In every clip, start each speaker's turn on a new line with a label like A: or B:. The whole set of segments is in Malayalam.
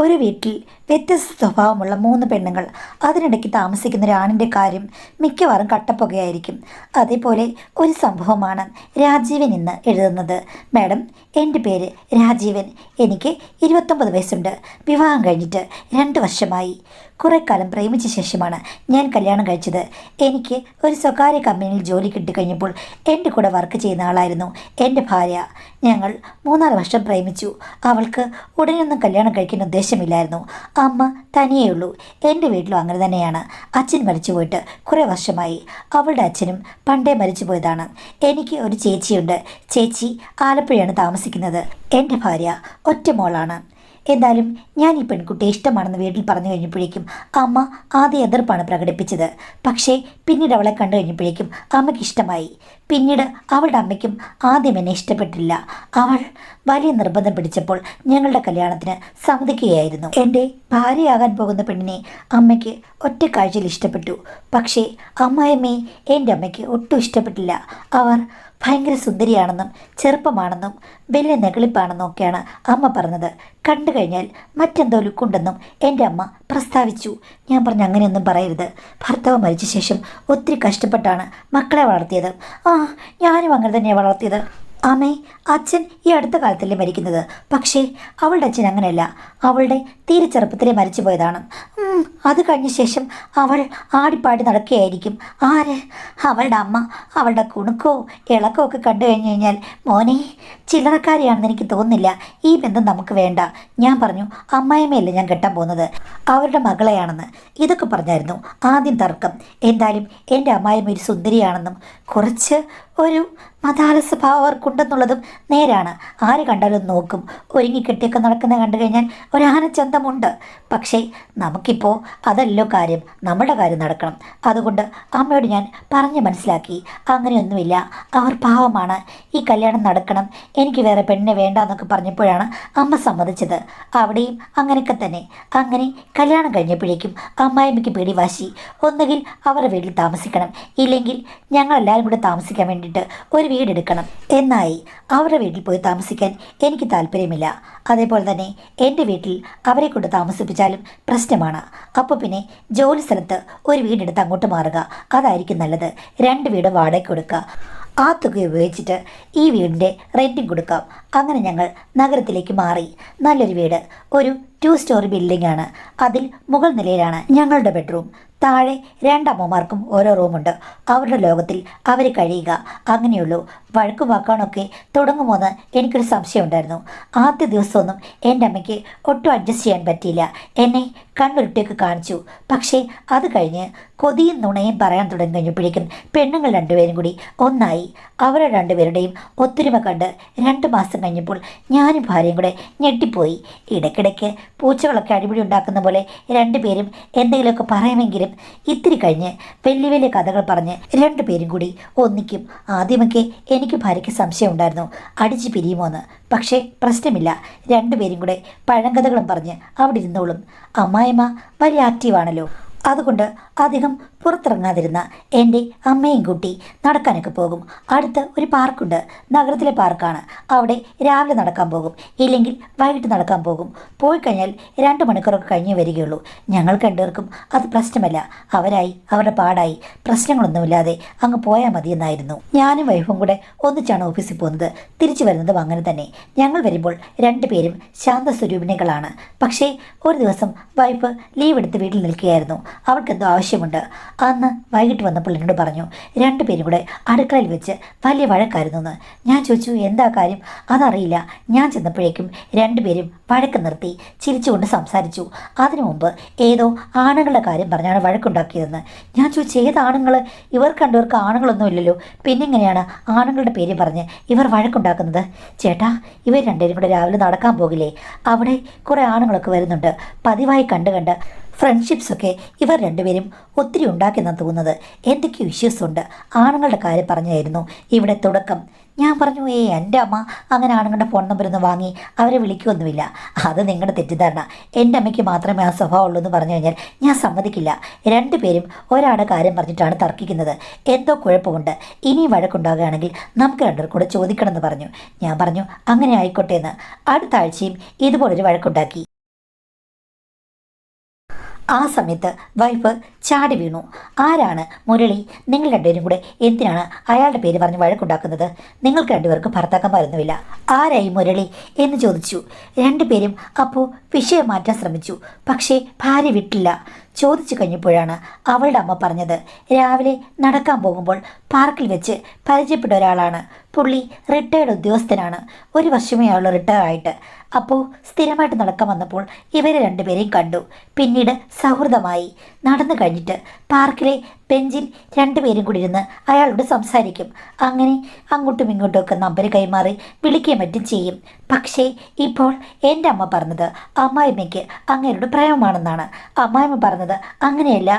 A: ഒരു വീട്ടിൽ വ്യത്യസ്ത സ്വഭാവമുള്ള മൂന്ന് പെണ്ണുങ്ങൾ, അതിനിടയ്ക്ക് താമസിക്കുന്ന ഒരാണിൻ്റെ കാര്യം മിക്കവാറും കട്ടപ്പുകയായിരിക്കും. അതേപോലെ ഒരു സംഭവമാണ് രാജീവൻ ഇന്ന് എഴുതുന്നത്. മാഡം, എൻ്റെ പേര് രാജീവൻ. എനിക്ക് 29 വയസ്സുണ്ട്. വിവാഹം കഴിഞ്ഞിട്ട് 2 വർഷമായി. കുറേ കാലം പ്രേമിച്ച ശേഷമാണ് ഞാൻ കല്യാണം കഴിച്ചത്. എനിക്ക് ഒരു സ്വകാര്യ കമ്പനിയിൽ ജോലി കിട്ടിക്കഴിഞ്ഞപ്പോൾ എൻ്റെ കൂടെ വർക്ക് ചെയ്യുന്ന ആളായിരുന്നു എൻ്റെ ഭാര്യ. ഞങ്ങൾ 3-4 വർഷം പ്രേമിച്ചു. അവൾക്ക് ഉടനെയൊന്നും കല്യാണം കഴിക്കാൻ ഉദ്ദേശമില്ലായിരുന്നു. അമ്മ തനിയേയുള്ളൂ. എൻ്റെ വീട്ടിലും അങ്ങനെ തന്നെയാണ്. അച്ഛൻ മരിച്ചു പോയിട്ട് കുറേ വർഷമായി. അവളുടെ അച്ഛനും പണ്ടേ മരിച്ചു പോയതാണ്. എനിക്ക് ഒരു ചേച്ചിയുണ്ട്. ചേച്ചി ആലപ്പുഴയാണ് താമസിക്കുന്നത്. എൻ്റെ ഭാര്യ ഒറ്റ മോളാണ്. എന്തായാലും ഞാൻ ഈ പെൺകുട്ടിയെ ഇഷ്ടമാണെന്ന് വീട്ടിൽ പറഞ്ഞു കഴിഞ്ഞപ്പോഴേക്കും അമ്മ ആദ്യം എതിർപ്പാണ് പ്രകടിപ്പിച്ചത്. പക്ഷേ പിന്നീട് അവളെ കണ്ടു കഴിഞ്ഞപ്പോഴേക്കും അമ്മയ്ക്ക് ഇഷ്ടമായി. പിന്നീട് അവളുടെ അമ്മയ്ക്കും ആദ്യം എന്നെ ഇഷ്ടപ്പെട്ടില്ല. അവൾ വലിയ നിർബന്ധം പിടിച്ചപ്പോൾ ഞങ്ങളുടെ കല്യാണത്തിന് സമ്മതിക്കുകയായിരുന്നു. എൻ്റെ ഭാര്യയാകാൻ പോകുന്ന പെണ്ണിനെ അമ്മയ്ക്ക് ഒറ്റ കാഴ്ചയിൽ ഇഷ്ടപ്പെട്ടു. പക്ഷേ അമ്മായിയമ്മയെ എൻ്റെ അമ്മയ്ക്ക് ഒട്ടും ഇഷ്ടപ്പെട്ടില്ല. അവർ ഭയങ്കര സുന്ദരിയാണെന്നും ചെറുപ്പമാണെന്നും വലിയ നെകളിപ്പാണെന്നും ഒക്കെയാണ് അമ്മ പറഞ്ഞത്. കണ്ടു കഴിഞ്ഞാൽ മറ്റെന്തോ ലുക്കുണ്ടെന്നും എൻ്റെ അമ്മ പ്രസ്താവിച്ചു. ഞാൻ പറഞ്ഞു, അങ്ങനെയൊന്നും പറയരുത്. ഭർത്താവ് മരിച്ച ശേഷം ഒത്തിരി കഷ്ടപ്പെട്ടാണ് മക്കളെ വളർത്തിയത്. ഞാനും അങ്ങനെ തന്നെയാണ് വളർത്തിയത്. അമ്മേ, അച്ഛൻ ഈ അടുത്ത കാലത്തല്ലേ മരിക്കുന്നത്. പക്ഷേ അവളുടെ അച്ഛൻ അങ്ങനെയല്ല. അവളുടെ തീരെ ചെറുപ്പത്തിലേ മരിച്ചു പോയതാണ്. അത് കഴിഞ്ഞ ശേഷം അവൾ ആടിപ്പാടി നടക്കുകയായിരിക്കും. ആര്? അവളുടെ അമ്മ. അവളുടെ കുണുക്കോ ഇളക്കോ ഒക്കെ കണ്ടു കഴിഞ്ഞു കഴിഞ്ഞാൽ മോനെ, ചില്ലറക്കാരിയാണെന്ന് എനിക്ക് തോന്നുന്നില്ല. ഈ ബന്ധം നമുക്ക് വേണ്ട. ഞാൻ പറഞ്ഞു, അമ്മായിമ്മയല്ലേ ഞാൻ കെട്ടാൻ പോകുന്നത്, അവരുടെ മകളെയാണെന്ന്. ഇതൊക്കെ പറഞ്ഞായിരുന്നു ആദ്യം തർക്കം. എന്തായാലും എൻ്റെ അമ്മായിമ്മ ഒരു സുന്ദരിയാണെന്നും കുറച്ച് ഒരു മതാല സ്വഭാവം അവർക്കുണ്ടെന്നുള്ളതും നേരാണ്. ആര് കണ്ടാലും നോക്കും. ഒരുങ്ങിക്കെട്ടിയൊക്കെ നടക്കുന്നത് കണ്ടു കഴിഞ്ഞാൽ ഒരാനച്ചന്തമുണ്ട്. പക്ഷേ നമുക്കിപ്പോൾ അതല്ലോ കാര്യം. നമ്മുടെ കാര്യം നടക്കണം. അതുകൊണ്ട് അമ്മയോട് ഞാൻ പറഞ്ഞ് മനസ്സിലാക്കി, അങ്ങനെയൊന്നുമില്ല, അവർ പാവമാണ്, ഈ കല്യാണം നടക്കണം, എനിക്ക് വേറെ പെണ്ണിനെ വേണ്ട എന്നൊക്കെ പറഞ്ഞപ്പോഴാണ് അമ്മ സമ്മതിച്ചത്. അവിടെയും അങ്ങനെയൊക്കെ തന്നെ. അങ്ങനെ കല്യാണം കഴിഞ്ഞപ്പോഴേക്കും അമ്മായിമ്മയ്ക്ക് പിടിവാശി. ഒന്നുകിൽ അവരുടെ വീട്ടിൽ താമസിക്കണം, ഇല്ലെങ്കിൽ ഞങ്ങളെല്ലാവരും കൂടെ താമസിക്കാൻ വേണ്ടിയിട്ട് ഒരു വീടെടുക്കണം എന്നായി. അവരുടെ വീട്ടിൽ പോയി താമസിക്കാൻ എനിക്ക് താല്പര്യമില്ല. അതേപോലെ തന്നെ എൻ്റെ വീട്ടിൽ അവരെ കൊണ്ട് താമസിപ്പിച്ചാലും പ്രശ്നമാണ്. അപ്പോൾ പിന്നെ ജോലി സ്ഥലത്ത് ഒരു വീടെടുത്ത് അങ്ങോട്ട് മാറുക, അതായിരിക്കും നല്ലത്. 2 വീട് വാടകയ്ക്ക് കൊടുക്കുക. ആ തുക ഉപയോഗിച്ചിട്ട് ഈ വീടിൻ്റെ റെൻറ്റും കൊടുക്കാം. അങ്ങനെ ഞങ്ങൾ നഗരത്തിലേക്ക് മാറി. നല്ലൊരു വീട്, ഒരു 2 സ്റ്റോറി ബിൽഡിംഗ് ആണ്. അതിൽ മുകൾ നിലയിലാണ് ഞങ്ങളുടെ ബെഡ്റൂം. താഴെ 2 അമ്മമാർക്കും ഓരോ റൂമുണ്ട്. അവരുടെ ലോകത്തിൽ അവർ കഴിയുക. അങ്ങനെയുള്ളൂ. വഴക്കും വാക്കാനൊക്കെ തുടങ്ങുമോയെന്ന് എനിക്കൊരു സംശയം ഉണ്ടായിരുന്നു. ആദ്യ ദിവസമൊന്നും എൻ്റെ അമ്മയ്ക്ക് ഒട്ടും അഡ്ജസ്റ്റ് ചെയ്യാൻ പറ്റിയില്ല. എന്നെ കണ്ണുരുട്ടിയൊക്കെ കാണിച്ചു. പക്ഷേ അത് കഴിഞ്ഞ് കൊതിയും നുണയും പറയാൻ തുടങ്ങി കഴിഞ്ഞപ്പോഴേക്കും പെണ്ണുങ്ങൾ 2 പേരും കൂടി ഒന്നായി. അവരെ 2 പേരുടെയും ഒത്തൊരുമ കണ്ട് 2 മാസം കഴിഞ്ഞപ്പോൾ ഞാനും ഭാര്യയും കൂടെ ഞെട്ടിപ്പോയി. ഇടയ്ക്കിടയ്ക്ക് പൂച്ചകളൊക്കെ അടിപിടി ഉണ്ടാക്കുന്ന പോലെ 2 പേരും എന്തെങ്കിലുമൊക്കെ പറയുമെങ്കിലും ഇത്തിരി കഴിഞ്ഞ് വലിയ വലിയ കഥകൾ പറഞ്ഞ് 2 പേരും കൂടി ഒന്നിക്കും. ആദ്യമൊക്കെ എനിക്ക് ഭാര്യയ്ക്ക് സംശയം ഉണ്ടായിരുന്നു, അടിച്ച് പിരിയുമോയെന്ന്. പക്ഷേ പ്രശ്നമില്ല, 2 പേരും കൂടെ പഴങ്കഥകളും പറഞ്ഞ് അവിടെ ഇരുന്നോളും. അമ്മായിമ്മ വലിയ ആക്റ്റീവാണല്ലോ. അതുകൊണ്ട് അധികം പുറത്തിറങ്ങാതിരുന്ന എൻ്റെ അമ്മയും കൂട്ടി നടക്കാനൊക്കെ പോകും. അടുത്ത് ഒരു പാർക്കുണ്ട്, നഗരത്തിലെ പാർക്കാണ്. അവിടെ രാവിലെ നടക്കാൻ പോകും, ഇല്ലെങ്കിൽ വൈകിട്ട് നടക്കാൻ പോകും. പോയി കഴിഞ്ഞാൽ 2 മണിക്കൂറൊക്കെ കഴിഞ്ഞേ വരികയുള്ളൂ. ഞങ്ങൾ 2 പേർക്കും അത് പ്രശ്നമല്ല. അവരായി അവരുടെ പാടായി പ്രശ്നങ്ങളൊന്നുമില്ലാതെ അങ്ങ് പോയാൽ മതിയെന്നായിരുന്നു. ഞാനും വൈഫും കൂടെ ഒന്നിച്ചാണ് ഓഫീസിൽ പോകുന്നത്. തിരിച്ചു വരുന്നതും അങ്ങനെ തന്നെ. ഞങ്ങൾ വരുമ്പോൾ 2 പേരും ശാന്തസ്വരൂപിണികളാണ്. പക്ഷേ ഒരു ദിവസം വൈഫ് ലീവ് എടുത്ത് വീട്ടിൽ നിൽക്കുകയായിരുന്നു. അവൾക്കെന്തോ ആവശ്യമുണ്ട്. അന്ന് വൈകിട്ട് വന്നപ്പോൾ എന്നോട് പറഞ്ഞു, 2 പേരും കൂടെ അടുക്കളയിൽ വെച്ച് വലിയ വഴക്കായിരുന്നു എന്ന്. ഞാൻ ചോദിച്ചു, എന്താ കാര്യം? അതറിയില്ല. ഞാൻ ചെന്നപ്പോഴേക്കും 2 പേരും വഴക്ക് നിർത്തി ചിരിച്ചുകൊണ്ട് സംസാരിച്ചു. അതിനു മുമ്പ് ഏതോ ആണുങ്ങളുടെ കാര്യം പറഞ്ഞാണ് വഴക്കുണ്ടാക്കിയതെന്ന്. ഞാൻ ചോദിച്ചു, ഏത് ആണുങ്ങൾ? ഇവർ കണ്ടവർക്ക് ആണുങ്ങളൊന്നും ഇല്ലല്ലോ, പിന്നെ എങ്ങനെയാണ് ആണുങ്ങളുടെ പേര് പറഞ്ഞ് ഇവർ വഴക്കുണ്ടാക്കുന്നത്? ചേട്ടാ, ഇവർ 2 പേരും കൂടെ രാവിലെ നടക്കാൻ പോകില്ലേ? അവിടെ കുറേ ആണുങ്ങളൊക്കെ വരുന്നുണ്ട്. പതിവായി കണ്ട് ഫ്രണ്ട്ഷിപ്സൊക്കെ ഇവർ 2 പേരും ഒത്തിരി ഉണ്ടാക്കിയെന്നാണ് തോന്നുന്നത്. എന്തൊക്കെയോ ഇഷ്യൂസ് ഉണ്ട്. ആണുങ്ങളുടെ കാര്യം പറഞ്ഞായിരുന്നു ഇവിടെ തുടക്കം. ഞാൻ പറഞ്ഞു, എൻ്റെ അമ്മ അങ്ങനെ ആണുങ്ങളുടെ ഫോൺ നമ്പരൊന്നും വാങ്ങി അവരെ വിളിക്കുകയൊന്നുമില്ല. അത് നിങ്ങളുടെ തെറ്റിദ്ധാരണ. എൻ്റെ അമ്മയ്ക്ക് മാത്രമേ ആ സ്വഭാവം ഉള്ളൂ എന്ന് പറഞ്ഞു കഴിഞ്ഞാൽ ഞാൻ സമ്മതിക്കില്ല. 2 പേരും ഒരാളുടെ കാര്യം പറഞ്ഞിട്ടാണ് തർക്കിക്കുന്നത്. എന്തോ കുഴപ്പമുണ്ട്. ഇനിയും വഴക്കുണ്ടാകുകയാണെങ്കിൽ നമുക്ക് 2 പേർക്കും കൂടെ ചോദിക്കണമെന്ന് പറഞ്ഞു. ഞാൻ പറഞ്ഞു, അങ്ങനെ ആയിക്കോട്ടെ എന്ന്. അടുത്ത ആഴ്ചയും ഇതുപോലൊരു വഴക്കുണ്ടാക്കി. ആ സമയത്ത് വൈഫ് ചാടി വീണു. ആരാണ് മുരളി? നിങ്ങൾ രണ്ടുപേരും കൂടെ എന്തിനാണ് അയാളുടെ പേര് പറഞ്ഞ് വഴക്കുണ്ടാക്കുന്നത്? നിങ്ങൾക്ക് രണ്ടുപേർക്ക് ഭർത്താക്കന്മാരൊന്നുമില്ല. ആരായി മുരളി എന്ന് ചോദിച്ചു. രണ്ടുപേരും അപ്പോൾ വിഷയം മാറ്റാൻ ശ്രമിച്ചു. പക്ഷേ ഭാര്യ വിട്ടില്ല. ചോദിച്ചു കഴിഞ്ഞപ്പോഴാണ് അവളുടെ അമ്മ പറഞ്ഞത്, രാവിലെ നടക്കാൻ പോകുമ്പോൾ പാർക്കിൽ വെച്ച് പരിചയപ്പെട്ട ഒരാളാണ്. പുള്ളി റിട്ടയർഡ് ഉദ്യോഗസ്ഥനാണ്. 1 വർഷമേ ആയുള്ളൂ റിട്ടയർ ആയിട്ട്. അപ്പോൾ സ്ഥിരമായിട്ട് നടക്കാൻ വന്നപ്പോൾ ഇവരെ രണ്ടുപേരെയും കണ്ടു. പിന്നീട് സൗഹൃദമായി. നടന്നു കഴിഞ്ഞിട്ട് പാർക്കിലെ ബെഞ്ചിൽ രണ്ടുപേരും കൂടി ഇരുന്ന് അയാളോട് സംസാരിക്കും. അങ്ങനെ അങ്ങോട്ടും ഇങ്ങോട്ടും ഒക്കെ നമ്പർ കൈമാറി വിളിക്കുകയും മറ്റും ചെയ്യും. പക്ഷേ ഇപ്പോൾ എൻ്റെ അമ്മ പറഞ്ഞത് അമ്മായിമ്മയ്ക്ക് അങ്ങേരോട് പ്രേമമാണെന്നാണ്. അമ്മായിമ്മ പറഞ്ഞത് അങ്ങനെയല്ല,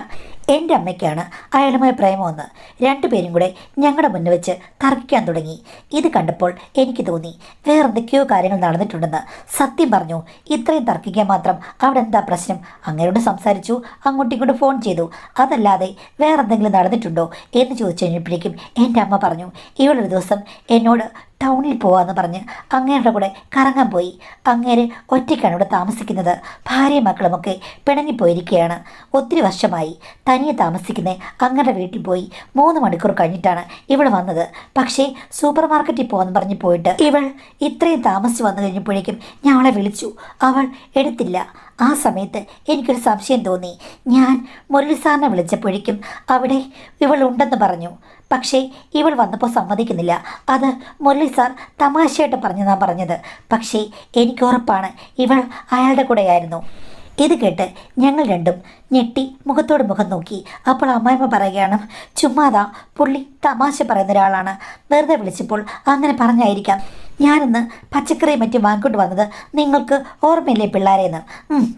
A: എൻ്റെ അമ്മയ്ക്കാണ് അയാളുമായി പ്രേമമെന്ന്. രണ്ടുപേരും കൂടെ ഞങ്ങളുടെ മുന്നിൽ വെച്ച് തർക്കിക്കാൻ തുടങ്ങി. ഇത് കണ്ടപ്പോൾ എനിക്ക് തോന്നി വേറെന്തൊക്കെയോ കാര്യങ്ങൾ നടന്നിട്ടുണ്ടെന്ന്. സത്യം പറഞ്ഞു, ഇത്രയും തർക്കിക്കാൻ മാത്രം അവിടെ എന്താ പ്രശ്നം? അങ്ങേരോട് സംസാരിച്ചു, അങ്ങോട്ടും ഇങ്ങോട്ടും ഫോൺ ചെയ്തു. അതല്ലാതെ വേറെന്തെങ്കിലും നടന്നിട്ടുണ്ടോ എന്ന് ചോദിച്ചു കഴിഞ്ഞപ്പോഴേക്കും എൻ്റെ അമ്മ പറഞ്ഞു, ഇവളൊരു ദിവസം എന്നോട് ടൗണിൽ പോവാന്ന് പറഞ്ഞ് അങ്ങേരുടെ കൂടെ കറങ്ങാൻ പോയി. അങ്ങേര് ഒറ്റയ്ക്കാണ് ഇവിടെ താമസിക്കുന്നത്. ഭാര്യയും മക്കളുമൊക്കെ പിണങ്ങിപ്പോയിരിക്കുകയാണ്. ഒത്തിരി വർഷമായി തനിയെ താമസിക്കുന്നേ. അങ്ങയുടെ വീട്ടിൽ പോയി 3 മണിക്കൂർ കഴിഞ്ഞിട്ടാണ് ഇവിടെ വന്നത്. പക്ഷേ സൂപ്പർ മാർക്കറ്റിൽ പോകാമെന്ന് പറഞ്ഞ് പോയിട്ട് ഇവൾ ഇത്രയും താമസിച്ച് വന്നു കഴിഞ്ഞപ്പോഴേക്കും ഞാൻ അവളെ വിളിച്ചു. അവൾ എടുത്തില്ല. ആ സമയത്ത് എനിക്കൊരു സംശയം തോന്നി. ഞാൻ മുരളി സാറിനെ വിളിച്ചപ്പോഴേക്കും അവിടെ ഇവൾ ഉണ്ടെന്ന് പറഞ്ഞു. പക്ഷേ ഇവൾ വന്നപ്പോൾ സമ്മതിക്കുന്നില്ല. അത് മുരളി സാർ തമാശയായിട്ട് പറഞ്ഞെന്നാണ് പറഞ്ഞത്. പക്ഷേ എനിക്ക് ഉറപ്പാണ് ഇവൾ അയാളുടെ കൂടെയായിരുന്നു. ഇത് കേട്ട് ഞങ്ങൾ രണ്ടും ഞെട്ടി മുഖത്തോട് മുഖം നോക്കി. അപ്പോൾ അമ്മായിമ്മ പറയുകയാണ്, ചുമ്മാതാ, പുള്ളി തമാശ പറയുന്ന ഒരാളാണ്. വെറുതെ വിളിച്ചപ്പോൾ അങ്ങനെ പറഞ്ഞായിരിക്കാം. ഞാനിന്ന് പച്ചക്കറി മറ്റും വാങ്ങിക്കൊണ്ട് വന്നത് നിങ്ങൾക്ക് ഓർമ്മയില്ലേ പിള്ളേരെന്ന്?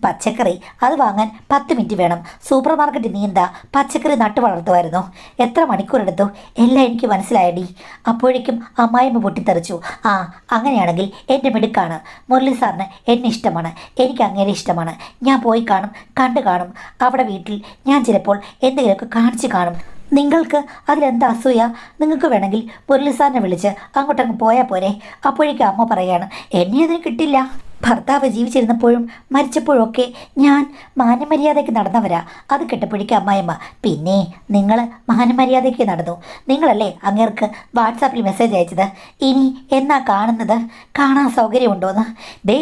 A: പച്ചക്കറി അത് വാങ്ങാൻ 10 മിനിറ്റ് വേണം. സൂപ്പർ മാർക്കറ്റിൽ നീ എന്താ പച്ചക്കറി നട്ടു വളർത്തുമായിരുന്നോ? എത്ര മണിക്കൂറെടുത്തു? എല്ലാം എനിക്ക് മനസ്സിലായടി. അപ്പോഴേക്കും അമ്മായിമ്മ പൊട്ടിത്തെറിച്ചു. ആ, അങ്ങനെയാണെങ്കിൽ എൻ്റെ മിടുക്കാണ്. മുരളി സാറിന് എന്നെ ഇഷ്ടമാണ്, എനിക്ക് അങ്ങേരെ ഇഷ്ടമാണ്. ഞാൻ പോയി കാണും, കണ്ടു കാണും. അവിടെ വീട്ടിൽ ഞാൻ ചിലപ്പോൾ എന്തെങ്കിലുമൊക്കെ കാണിച്ചു കാണും. നിങ്ങൾക്ക് അതിലെന്താ അസൂയ? നിങ്ങൾക്ക് വേണമെങ്കിൽ മുരളി സാറിനെ വിളിച്ച് അങ്ങോട്ടങ്ങ് പോയാൽ പോരെ. അപ്പോഴേക്കും അമ്മ പറയാണ്, എന്നെ അതിന് കിട്ടില്ല. ഭർത്താവ് ജീവിച്ചിരുന്നപ്പോഴും മരിച്ചപ്പോഴൊക്കെ ഞാൻ മാന്യമര്യാദയ്ക്ക് നടന്നവരാ. അത് കേട്ടപ്പോഴേക്കും അമ്മായിമ്മ, പിന്നെ നിങ്ങൾ മാന്യമര്യാദയ്ക്ക് നടന്നു. നിങ്ങളല്ലേ അങ്ങേർക്ക് വാട്സാപ്പിൽ മെസ്സേജ് അയച്ചത്? ഇനി എന്നാ കാണുന്നത്? കാണാൻ സൗകര്യമുണ്ടോയെന്ന്? ദേ,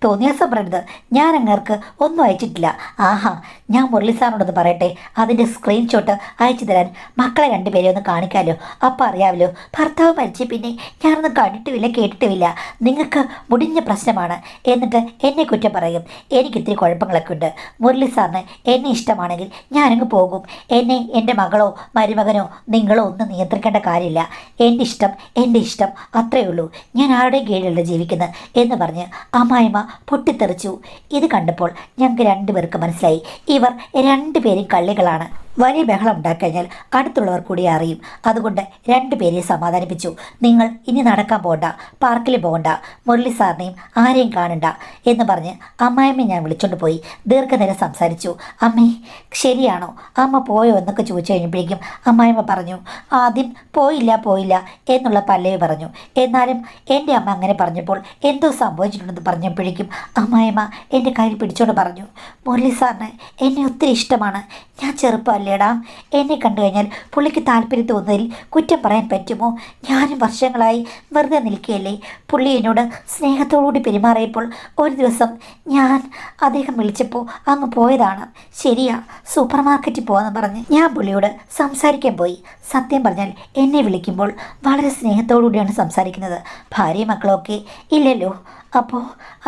A: തോന്നിയാസം പറയരുത്. ഞാൻ അങ്ങേർക്ക് ഒന്നും അയച്ചിട്ടില്ല. ആഹാ, ഞാൻ മുരളി സാറിനോടൊന്ന് പറയട്ടെ, അതിൻ്റെ സ്ക്രീൻഷോട്ട് അയച്ചു തരാൻ. മക്കളെ രണ്ടുപേരെ ഒന്ന് കാണിക്കാമല്ലോ, അപ്പം അറിയാമല്ലോ. ഭർത്താവ് മരിച്ച പിന്നെ ഞാനൊന്നും കണ്ടിട്ടുമില്ല, കേട്ടിട്ടുമില്ല. നിങ്ങൾക്ക് മുടിഞ്ഞ പ്രശ്നമാണ്. എന്നിട്ട് എന്നെ കുറ്റം പറയും. എനിക്കിത്തിരി കുഴപ്പങ്ങളൊക്കെ ഉണ്ട്. മുരളി സാറിന് എന്നെ ഇഷ്ടമാണെങ്കിൽ ഞാനങ്ങ് പോകും. എന്നെ എൻ്റെ മകളോ മരുമകനോ നിങ്ങളോ ഒന്നും നിയന്ത്രിക്കേണ്ട കാര്യമില്ല. എൻ്റെ ഇഷ്ടം എൻ്റെ ഇഷ്ടം, അത്രയേ ഉള്ളൂ. ഞാൻ ആരുടെയും കീഴിലല്ല ജീവിക്കുന്നത് എന്ന് പറഞ്ഞ് അമ്മായിമ്മ പൊട്ടിത്തെറിച്ചു. ഇത് കണ്ടപ്പോൾ ഞങ്ങൾക്ക് രണ്ടുപേർക്ക് മനസ്സിലായി, ഇവർ രണ്ടുപേരും കള്ളികളാണ്. വലിയ ബഹളം ഉണ്ടാക്കിക്കഴിഞ്ഞാൽ അടുത്തുള്ളവർ കൂടി അറിയും. അതുകൊണ്ട് രണ്ടുപേരെയും സമാധാനിപ്പിച്ചു. നിങ്ങൾ ഇനി നടക്കാൻ പോകണ്ട, പാർക്കിൽ പോകണ്ട, മുരളി സാറിനെയും ആരെയും കാണണ്ട എന്ന് പറഞ്ഞ് അമ്മായിമ്മ ഞാൻ വിളിച്ചോണ്ട് പോയി. ദീർഘനേരം സംസാരിച്ചു. അമ്മേ, ശരിയാണോ? അമ്മ പോയോ എന്നൊക്കെ ചോദിച്ചു കഴിഞ്ഞപ്പോഴേക്കും അമ്മായിമ്മ പറഞ്ഞു, ആദ്യം പോയില്ല എന്നുള്ള പല്ലവി പറഞ്ഞു. എന്നാലും എൻ്റെ അമ്മ അങ്ങനെ പറഞ്ഞപ്പോൾ എന്തോ സംഭവിച്ചിട്ടുണ്ടെന്ന് പറഞ്ഞപ്പോഴേക്കും അമ്മായിമ്മ എൻ്റെ കയ്യിൽ പിടിച്ചോണ്ട് പറഞ്ഞു, മുരളി സാറിന് എന്നെ ഒത്തിരി ഇഷ്ടമാണ്. ഞാൻ ചെറുപ്പമല്ലേടാ. എന്നെ കണ്ടു കഴിഞ്ഞാൽ പുള്ളിക്ക് താല്പര്യം തോന്നുന്നതിൽ കുറ്റം പറയാൻ പറ്റുമോ? ഞാനും വർഷങ്ങളായി വെറുതെ നിൽക്കുകയല്ലേ. പുള്ളി എന്നോട് സ്നേഹത്തോടുകൂടി പെരുമാറിയപ്പോൾ ഒരു ദിവസം ഞാൻ അദ്ദേഹം വിളിച്ചപ്പോൾ അങ്ങ് പോയതാണ്. ശരിയാ, സൂപ്പർ മാർക്കറ്റിൽ പോകാമെന്ന് പറഞ്ഞ് ഞാൻ പുള്ളിയോട് സംസാരിക്കാൻ പോയി. സത്യം പറഞ്ഞാൽ എന്നെ വിളിക്കുമ്പോൾ വളരെ സ്നേഹത്തോടുകൂടിയാണ് സംസാരിക്കുന്നത്. ഭാര്യയും മക്കളൊക്കെ ഇല്ലല്ലോ. അപ്പോൾ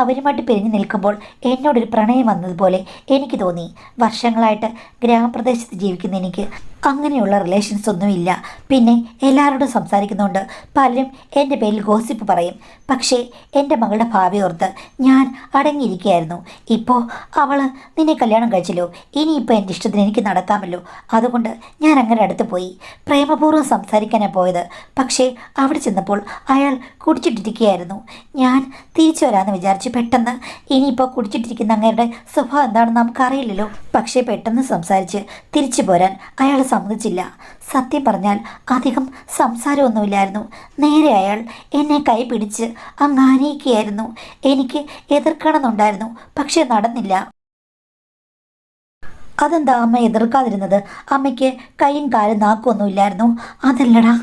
A: അവരുമായിട്ട് പിരിഞ്ഞു നിൽക്കുമ്പോൾ എന്നോടൊരു പ്രണയം വന്നതുപോലെ എനിക്ക് തോന്നി. വർഷങ്ങളായിട്ട് ഗ്രാമപ്രദേശത്ത് ജീവിക്കുന്ന എനിക്ക് അങ്ങനെയുള്ള റിലേഷൻസ് ഒന്നുമില്ല. പിന്നെ എല്ലാവരോടും സംസാരിക്കുന്നതുകൊണ്ട് പലരും എൻ്റെ പേരിൽ ഗോസിപ്പ് പറയും. പക്ഷേ എൻ്റെ മകളുടെ ഭാവി ഓർത്ത് ഞാൻ അടങ്ങിയിരിക്കുകയായിരുന്നു. ഇപ്പോൾ അവൾ നിന്നെ കല്യാണം കഴിച്ചല്ലോ, ഇനിയിപ്പോൾ എൻ്റെ ഇഷ്ടത്തിന് എനിക്ക് നടക്കാമല്ലോ. അതുകൊണ്ട് ഞാൻ അങ്ങനെ അടുത്ത് പോയി പ്രേമപൂർവ്വം സംസാരിക്കാനാണ് പോയത്. പക്ഷേ അവിടെ ചെന്നപ്പോൾ അയാൾ കുടിച്ചിട്ടിരിക്കുകയായിരുന്നു. ഞാൻ തിരിച്ചു വരാമെന്ന് വിചാരിച്ചു. പെട്ടെന്ന് ഇനിയിപ്പോൾ കുടിച്ചിട്ടിരിക്കുന്ന അങ്ങയുടെ സ്വഭാവം എന്താണെന്ന് നമുക്കറിയില്ലല്ലോ. പക്ഷേ പെട്ടെന്ന് സംസാരിച്ച് തിരിച്ചു പോരാൻ അയാൾ സമ്മതിച്ചില്ല. സത്യം പറഞ്ഞാൽ അധികം സംസാരമൊന്നുമില്ലായിരുന്നു. നേരെ അയാൾ എന്നെ കൈ പിടിച്ച് അങ്ങ് ആനയിക്കുകയായിരുന്നു. എനിക്ക് എതിർക്കണമെന്നുണ്ടായിരുന്നു, പക്ഷേ നടന്നില്ല. അതെന്താ അമ്മ എതിർക്കാതിരുന്നത്? അമ്മയ്ക്ക് കൈയും കാലും നാക്കൊന്നും ഇല്ലായിരുന്നു? അതല്ലടാ,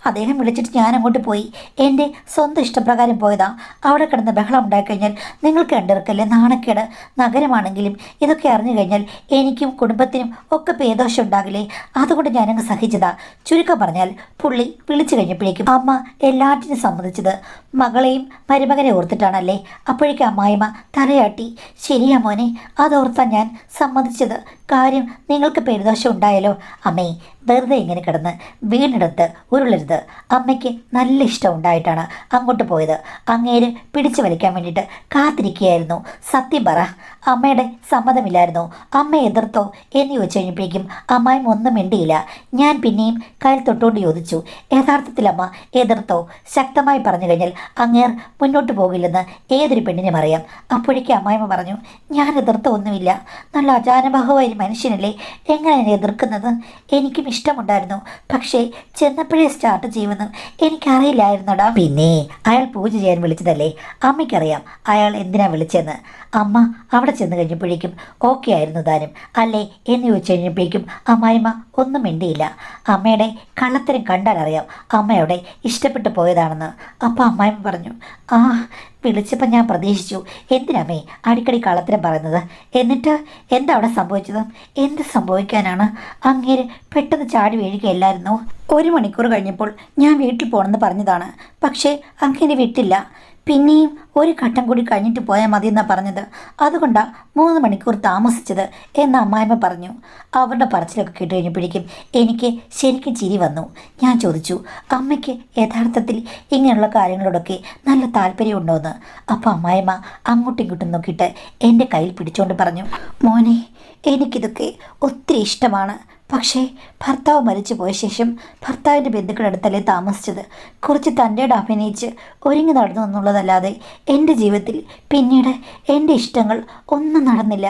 A: അദ്ദേഹം വിളിച്ചിട്ട് ഞാൻ അങ്ങോട്ട് പോയി. എൻ്റെ സ്വന്തം ഇഷ്ടപ്രകാരം പോയതാ. അവിടെ കിടന്ന് ബഹളം ഉണ്ടായിക്കഴിഞ്ഞാൽ നിങ്ങൾക്ക് കണ്ടിറക്കല്ലേ നാണക്കേട്. നഗരമാണെങ്കിലും ഇതൊക്കെ അറിഞ്ഞു കഴിഞ്ഞാൽ എനിക്കും കുടുംബത്തിനും ഒക്കെ പേദോഷം ഉണ്ടാകില്ലേ? അതുകൊണ്ട് ഞാനങ്ങ് സഹിച്ചതാ. ചുരുക്കം പറഞ്ഞാൽ പുള്ളി വിളിച്ചു കഴിഞ്ഞപ്പോഴേക്കും അമ്മ എല്ലാറ്റിനും സമ്മതിച്ചത് മകളെയും മരുമകനെ ഓർത്തിട്ടാണല്ലേ? അപ്പോഴേക്കും അമ്മായിമ്മ തലയാട്ടി. ശരിയാ മോനെ, അതോർത്താ ഞാൻ സമ്മതിച്ചത്. കാര്യം നിങ്ങൾക്ക് പേരുദോഷം ഉണ്ടായാലോ? അമ്മേ, വെറുതെ ഇങ്ങനെ കിടന്ന് വീണിടത്ത് ഉരുളരുത്. അമ്മയ്ക്ക് നല്ല ഇഷ്ടം ഉണ്ടായിട്ടാണ് അങ്ങോട്ട് പോയത്. അങ്ങേര് പിടിച്ചു വലിക്കാൻ വേണ്ടിയിട്ട് കാത്തിരിക്കുകയായിരുന്നു. സത്യം പറ, അമ്മയുടെ സമ്മതമില്ലായിരുന്നോ? അമ്മ എതിർത്തോ എന്ന് ചോദിച്ചു കഴിഞ്ഞപ്പോഴേക്കും അമ്മായും ഒന്നും മിണ്ടിയില്ല. ഞാൻ പിന്നെയും കയ്യിൽ തൊട്ടുകൊണ്ട് ചോദിച്ചു, യഥാർത്ഥത്തിൽ അമ്മ എതിർത്തോ? ശക്തമായി പറഞ്ഞു കഴിഞ്ഞാൽ അങ്ങേർ മുന്നോട്ട് പോകില്ലെന്ന് ഏതൊരു പെണ്ണിനും അറിയാം. അപ്പോഴേക്കും അമ്മായിമ്മ പറഞ്ഞു, ഞാൻ എതിർത്ത ഒന്നുമില്ല. നല്ല അജാനബാഹുവായ മനുഷ്യനല്ലേ, എങ്ങനെയാണ് എതിർക്കുന്നത്? എനിക്കും ഇഷ്ടമുണ്ടായിരുന്നു. പക്ഷേ ചെന്നപ്പോഴേ സ്റ്റാർട്ട് ചെയ്യുമെന്നും എനിക്കറിയില്ലായിരുന്നടാ. പിന്നെ അയാൾ പൂജ ചെയ്യാൻ വിളിച്ചതല്ലേ? അമ്മയ്ക്കറിയാം അയാൾ എന്തിനാ വിളിച്ചെന്ന്. അമ്മ അവിടെ ചെന്ന് കഴിഞ്ഞപ്പോഴേക്കും ഓക്കെ ആയിരുന്നു താനും അല്ലേ എന്ന് ചോദിച്ചു കഴിഞ്ഞപ്പോഴേക്കും അമ്മായിമ്മ ഒന്നും മിണ്ടിയില്ല. അമ്മയുടെ കള്ളത്തരം കണ്ടാൽ അറിയാം അമ്മയോടെ ഇഷ്ടപ്പെട്ടു പോയതാണെന്ന്. അപ്പോൾ അമ്മായിമ്മ പറഞ്ഞു, ആ വിളിച്ചപ്പോൾ ഞാൻ പ്രതീക്ഷിച്ചു. എന്തിനമ്മേ അടിക്കടി കള്ളത്തരം പറയുന്നത്? എന്നിട്ട് എന്താ അവിടെ സംഭവിച്ചത്? എന്ത് സംഭവിക്കാനാണ്? അങ്ങേര് പെട്ടെന്ന് ചാടി വീഴുകയല്ലായിരുന്നു. 1 മണിക്കൂർ കഴിഞ്ഞപ്പോൾ ഞാൻ വീട്ടിൽ പോകണമെന്ന് പറഞ്ഞതാണ്. പക്ഷേ അങ്ങേര് വിട്ടില്ല. പിന്നെയും ഒരു ഘട്ടം കൂടി കഴിഞ്ഞിട്ട് പോയാൽ മതി എന്നാണ് പറഞ്ഞത്. അതുകൊണ്ടാണ് 3 മണിക്കൂർ താമസിച്ചത് എന്ന് അമ്മായിമ്മ പറഞ്ഞു. അവരുടെ പറച്ചിലൊക്കെ കേട്ട് കഴിഞ്ഞപ്പോഴേക്കും എനിക്ക് ശരിക്കും ചിരി വന്നു. ഞാൻ ചോദിച്ചു, അമ്മയ്ക്ക് യഥാർത്ഥത്തിൽ ഇങ്ങനെയുള്ള കാര്യങ്ങളോടൊക്കെ നല്ല താല്പര്യമുണ്ടോയെന്ന്. അപ്പോൾ അമ്മായിമ്മ അങ്ങോട്ടും ഇങ്ങോട്ടും നോക്കിയിട്ട് എൻ്റെ കയ്യിൽ പിടിച്ചുകൊണ്ട് പറഞ്ഞു, മോനെ, എനിക്കിതൊക്കെ ഒത്തിരി ഇഷ്ടമാണ്. പക്ഷേ ഭർത്താവ് മരിച്ചു പോയ ശേഷം ഭർത്താവിൻ്റെ ബന്ധുക്കളടുത്തല്ലേ താമസിച്ചത്. കുറച്ച് തൻ്റെയുടെ അഭിനയിച്ച് ഒരുങ്ങി നടന്നു എന്നുള്ളതല്ലാതെ എൻ്റെ ജീവിതത്തിൽ പിന്നീട് എൻ്റെ ഇഷ്ടങ്ങൾ ഒന്നും നടന്നില്ല.